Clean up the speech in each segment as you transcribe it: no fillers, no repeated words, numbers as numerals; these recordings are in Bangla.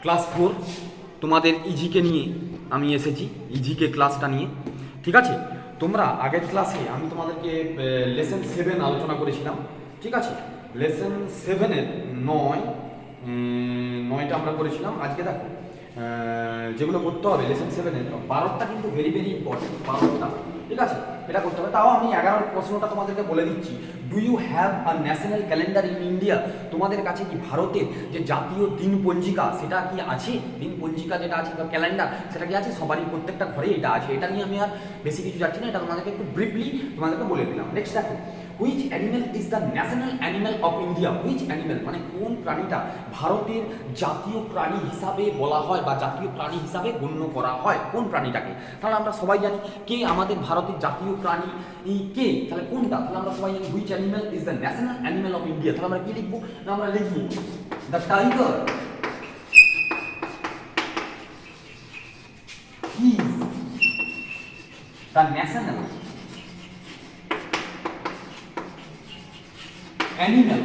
ক্লাস 4 তোমাদের ইজিকে নিয়ে আমি এসেছি, ইজিকে ক্লাসটা নিয়ে। ঠিক আছে, তোমরা আগের ক্লাসে আমি তোমাদেরকে লেসন 7 আলোচনা করেছিলাম। ঠিক আছে, লেসন 7-এর 9টা আমরা করেছিলাম। আজকে দেখো যেগুলো করতে হবে লেসন 7-এর 12টা কিন্তু ভেরি ভেরি ইম্পর্টেন্ট, 12টা। ঠিক আছে, এটা করতে হবে। তাও আমি 11 প্রশ্নটা তোমাদেরকে বলে দিচ্ছি। Do you have a national calendar in India? তোমাদের কাছে কি ভারতের যে জাতীয় দিন পঞ্জিকা সেটা কি আছে? দিন পঞ্জিকা যেটা আছে বা ক্যালেন্ডার সেটা কি আছে? সবারই প্রত্যেকটা ঘরে এটা আছে। এটা নিয়ে আমি আর বেশি কিছু যাচ্ছি না, এটা তোমাদেরকে একটু ব্রিফলি তোমাদেরকে বলে দিলাম। নেক্সট দেখো, which animal is the national animal of India? Which animal মানে কোন প্রাণীটা ভারতের জাতীয় প্রাণী হিসাবে বলা হয় বা জাতীয় প্রাণী হিসাবে গণ্য করা হয়? কোন প্রাণীটাকে? তাহলে আমরা সবাই জানি কে আমাদের ভারতের জাতীয় প্রাণী কে, তাহলে কোনটা? তাহলে আমরা সবাই জানি which animal is the national animal of India. তাহলে আমরা কি লিখবো? না আমরা লিখবো the tiger is the national animal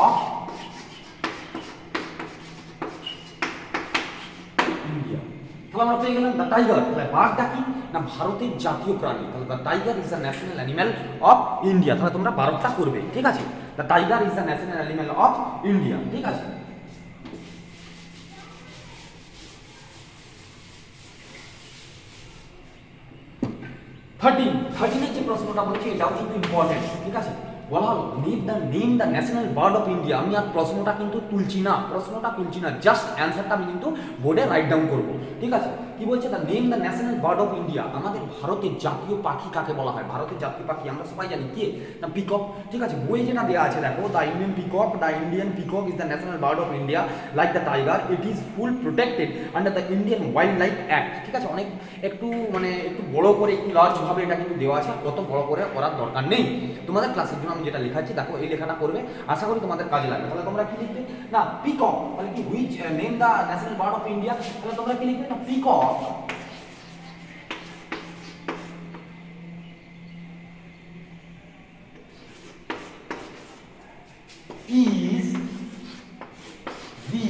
of India. তাহলে আমরা পেয়ে গেলাম দ্য টাইগার। তাহলে বাঘটা কি না ভারতের জাতীয় প্রাণী। তাহলে the tiger is the national animal of India. তাহলে তোমরা 12টা করবে। ঠিক আছে, the tiger is the national animal of India. ঠিক আছে, থার্টিনের যে প্রশ্নটা বলছি এটাও কিন্তু ইম্পর্টেন্ট। ঠিক আছে, বলা হলো name the national bird of India. আমি আর প্রশ্নটা কিন্তু তুলছি না, জাস্ট অ্যান্সারটা আমি কিন্তু বোর্ডে রাইট ডাউন করবো। ঠিক আছে, কি বলছে? The name the national bird of India. আমাদের ভারতের জাতীয় পাখি কাকে বলা হয়? ভারতের জাতীয় পাখি আমরা সবাই জানি কে, না পিকক। ঠিক আছে, বই যেটা দেওয়া আছে দেখো, the Indian peacock is the national bird of India like the tiger it is full protected under the Indian wild life act. ঠিক আছে, অনেক একটু বড় করে একটু লার্জ ভাবে এটা কিন্তু দেওয়া আছে, কত বড় করে করার দরকার নেই। তোমাদের ক্লাসের জন্য আমি যেটা লেখাচ্ছি দেখো, এই লেখাটা করবে, আশা করি তোমাদের কাজে লাগবে। তাহলে তোমরা কি লিখবে? না পিকক। তাহলে কি which name the national bird of India? তাহলে তোমরা কি লিখবে? না peacock is the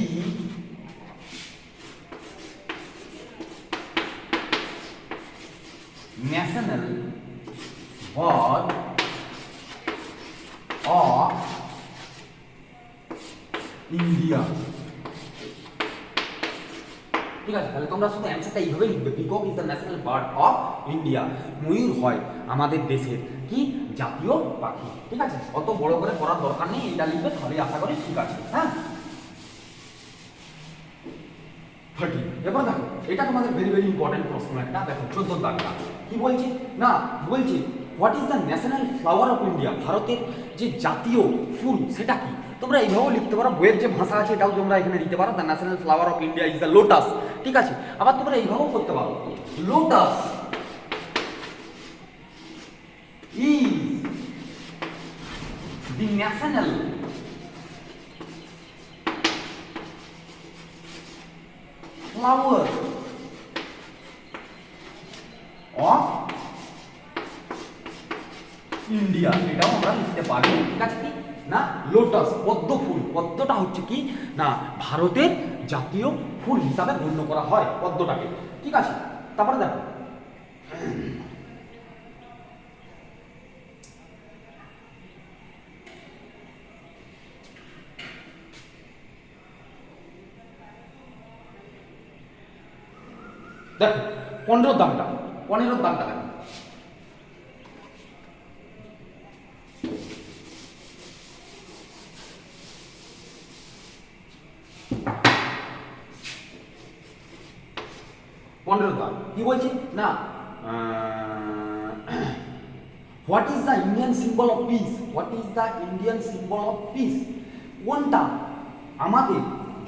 national bird of India। ঠিক আছে, তাহলে তোমরা শুধু অ্যান্সারটা এইভাবে লিখবে, peacock is the national bird of India. ময়ূর হয় আমাদের দেশের কি জাতীয় পাখি। ঠিক আছে, অত বড় করে করার দরকার নেই, এটা লিখবে তাহলে আশা করি ঠিক আছে। হ্যাঁ, 30। এবার দেখো, এটা তোমাদের ভেরি ভেরি ইম্পর্টেন্ট প্রশ্ন একটা। দেখো 14 দাগটা কি বলছে? না বলছে what is the national flower of India? ভারতের যে জাতীয় ফুল সেটা কি? তোমরা এইভাবেও লিখতে পারো, বইয়ের যে ভাষা আছে এটাও তোমরা এখানে দিতে পারো, the national flower of India is the lotus. ঠিক আছে, আবার তোমরা এইভাবেও করতে পারো, lotus is the national flower of India. এটাও আমরা লিখতে পারি। ঠিক আছে, কি না লোটাস পদ্ম ফুল। পদ্মটা হচ্ছে কি না ভারতের জাতীয় ফুল হিসাবে গণ্য করা হয় পদ্মটাকে। ঠিক আছে, তারপরে দেখো দেখো 15 দাগটা দেখো, কি বলছি না what is the Indian symbol of piece? What is the Indian symbol of piece? কোনটা আমাদের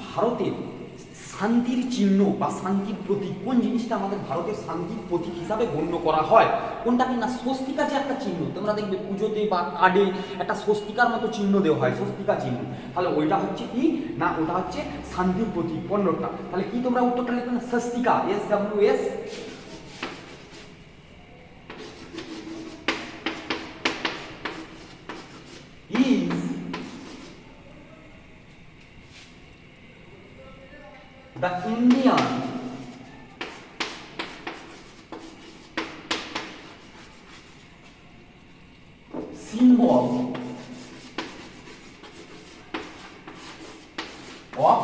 ভারতের শান্তির চিহ্ন বা শান্তির প্রতীক? কোন জিনিসটা আমাদের ভারতের শান্তির প্রতীক হিসাবে গণ্য করা হয়? কোনটা কি না স্বস্তিকা যে একটা চিহ্ন, তোমরা দেখবে পুজোতে বা কার্ডে একটা স্বস্তিকার মতো চিহ্ন দেওয়া হয়, স্বস্তিকা চিহ্ন। তাহলে ওইটা হচ্ছে কি না ওটা হচ্ছে শান্তির প্রতীক 15টা। তাহলে কি তোমরা উত্তরটা লিখবে? না Swastika, SWS is the Indian symbol of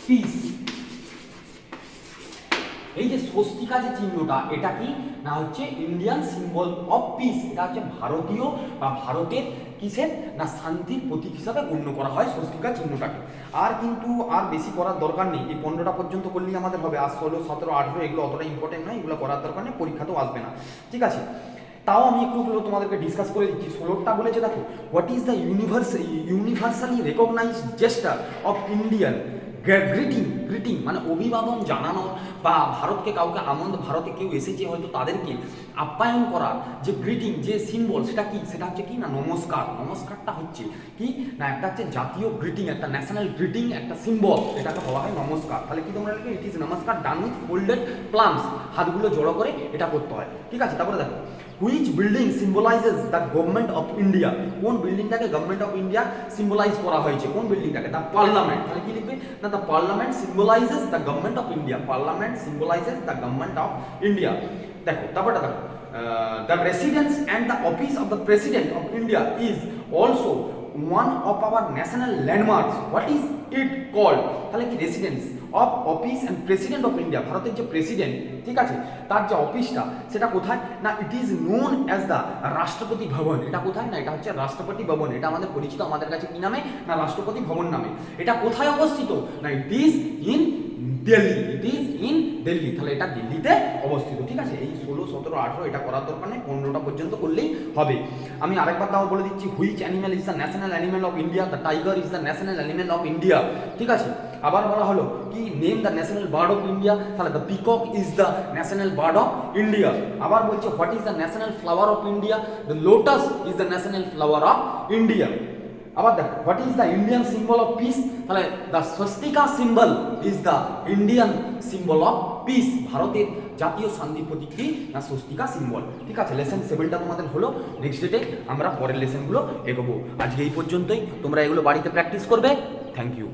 peace। এই যে স্বস্তিকা যে চিহ্নটা, এটা কি না হচ্ছে ইন্ডিয়ান সিম্বল অফ পিস। এটা হচ্ছে ভারতীয় বা ভারতের কিসের না শান্তির প্রতীক হিসাবে গণ্য করা হয় স্বস্তিকা চিহ্নটাকে। আর কিন্তু আর বেশি করার দরকার নেই, এই 15টা পর্যন্ত করলেই আমাদের হবে। আর 16, 17, 18 এগুলো অতটা ইম্পর্টেন্ট নয়, এগুলো করার দরকার নেই, পরীক্ষাতেও আসবে না, ঠিক আছে। তাও আমি একটু তোমাদেরকে ডিসকাস করে দিচ্ছি। 16টা বলেছে দেখো, what is the universally recognised gesture of Indian greeting মানে অভিবাদন জানানো বা ভারতকে কাউকে ভারতে কেউ এসেছে হয়তো তাদেরকে আপ্যায়ন করা যে গ্রিটিং যে সিম্বল, সেটা কি, সেটা হচ্ছে কি না নমস্কার। নমস্কারটা হচ্ছে কি না একটা হচ্ছে জাতীয় গ্রিটিং, একটা ন্যাশনাল গ্রিটিং, একটা সিম্বল, এটাকে বলা হয় নমস্কার। তাহলে কি তোমরা লিখবে, ইট ইজ নমস্কার ডান উইথ ফোল্ডেড প্লামস, হাতগুলো জড়ো করে এটা করতে হয়, ঠিক আছে। তারপরে দেখো, which building symbolises the government of India, কোন বিল্ডিংটাকে গভর্নমেন্ট অফ ইন্ডিয়া সিম্বলাইজ করা হয়েছে, কোন বিল্ডিংটাকে, দ্য পার্লামেন্ট। তাহলে কি লিখবে না the parliament symbolises the government of India, parliament symbolises the government of India. দেখো তারপরটা দেখো, the residence and the office of the president of India is also one of our national landmarks, what is it called. তাহলে কি residence of office and president of India, ভারতের যে প্রেসিডেন্ট, ঠিক আছে, তার যে অফিসটা সেটা কোথায় না it is known as the রাষ্ট্রপতি ভবন। এটা কোথায় না এটা হচ্ছে রাষ্ট্রপতি ভবন, এটা আমাদের পরিচিত আমাদের কাছে কি নামে না রাষ্ট্রপতি ভবন নামে। এটা কোথায় অবস্থিত না it is in Delhi, it is in Delhi. তাহলে এটা দিল্লিতে অবস্থিত, ঠিক আছে। এই 16, 17, 18 এটা করার দরকার নেই, 15টা পর্যন্ত করলেই হবে। আমি আরেকবার তাও বলে দিচ্ছি, which animal is the national animal of India, the tiger is the national animal of India, ঠিক আছে। আবার বলা হলো কি name the national bird of India, তাহলে the peacock is the national bird of India. আবার বলছে what is the national flower of India, the lotus is the national flower of India. আবার দেখো, what is the Indian symbol of peace, তাহলে the Swastika symbol is the Indian symbol of piece, ভারতের জাতীয় শান্তি প্রতীক কি না স্বস্তিকা সিম্বল, ঠিক আছে। লেসন 7টা তোমাদের হলো, নেক্সট ডেটে আমরা পরের লেসনগুলো এগোবো। আজকে এই পর্যন্তই, তোমরা এগুলো বাড়িতে প্র্যাকটিস করবে। Thank you.